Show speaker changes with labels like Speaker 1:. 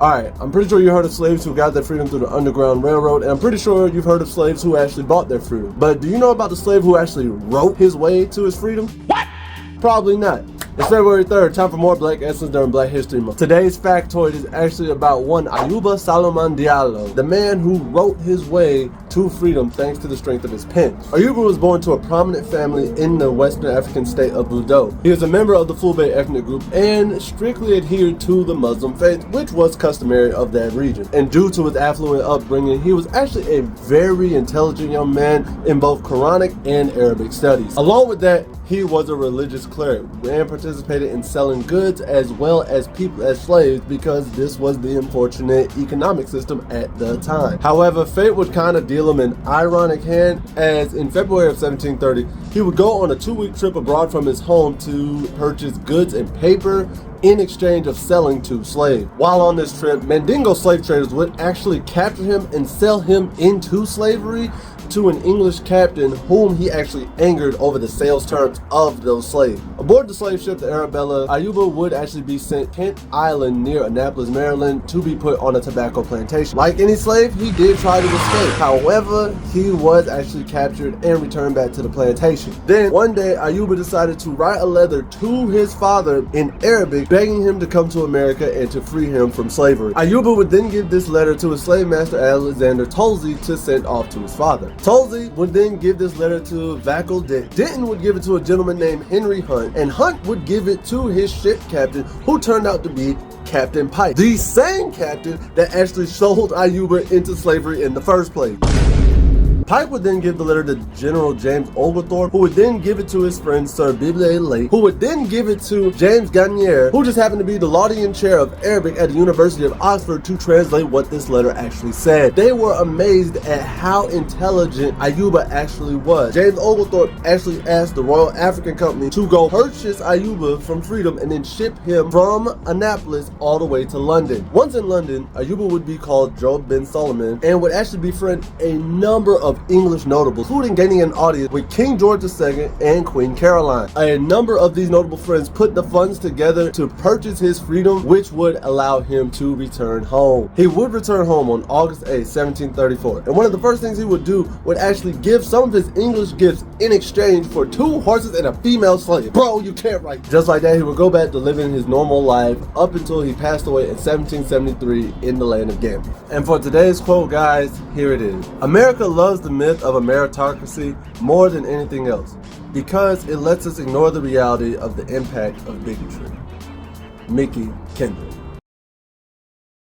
Speaker 1: Alright, I'm pretty sure you heard of slaves who got their freedom through the Underground Railroad, and I'm pretty sure you've heard of slaves who actually bought their freedom. But do you know about the slave who actually wrote his way to his freedom? What? Probably not. It's February 3rd, time for more Black Essence during Black History Month. Today's factoid is actually about one Ayuba Sueliman Diallo, the man who wrote his way to freedom thanks to the strength of his pen. Ayuba was born to a prominent family in the Western African state of Bordeaux. He was a member of the Fulbe ethnic group and strictly adhered to the Muslim faith, which was customary of that region. And due to his affluent upbringing, he was actually a very intelligent young man in both Quranic and Arabic studies. Along with that, he was a religious cleric and participated in selling goods as well as people as slaves because this was the unfortunate economic system at the time. However, fate would kind of deal him an ironic hand, as in February of 1730, he would go on a 2-week trip abroad from his home to purchase goods and paper in exchange of selling to slaves. While on this trip, Mandingo slave traders would actually capture him and sell him into slavery to an English captain whom he actually angered over the sales terms of those slaves. Aboard the slave ship, the Arabella, Ayuba would actually be sent to Kent Island near Annapolis, Maryland to be put on a tobacco plantation. Like any slave, he did try to escape. However, he was actually captured and returned back to the plantation. Then one day, Ayuba decided to write a letter to his father in Arabic, begging him to come to America and to free him from slavery. Ayuba would then give this letter to his slave master Alexander Tolsey to send off to his father. Tolsey would then give this letter to Vacal Dick. Denton would give it to a gentleman named Henry Hunt, and Hunt would give it to his ship captain, who turned out to be Captain Pike, the same captain that actually sold Ayuba into slavery in the first place. Pike would then give the letter to General James Oglethorpe, who would then give it to his friend Sir Bible Lake, who would then give it to James Garnier, who just happened to be the Laudian chair of Arabic at the University of Oxford, to translate what this letter actually said. They were amazed at how intelligent Ayuba actually was. James Oglethorpe actually asked the Royal African Company to go purchase Ayuba from freedom and then ship him from Annapolis all the way to London. Once in London, Ayuba would be called Job bin Suleiman and would actually befriend a number of English notables, including gaining an audience with King George II and Queen Caroline. A number of these notable friends put the funds together to purchase his freedom, which would allow him to return home. He would return home on August 8, 1734, and one of the first things he would do would actually give some of his English gifts in exchange for 2 horses and a female slave. Bro, you can't write. Just like that, he would go back to living his normal life up until he passed away in 1773 in the land of Gambia. And for today's quote, guys, here it is. America loves the myth of a meritocracy more than anything else because it lets us ignore the reality of the impact of bigotry. Mickey Kendall.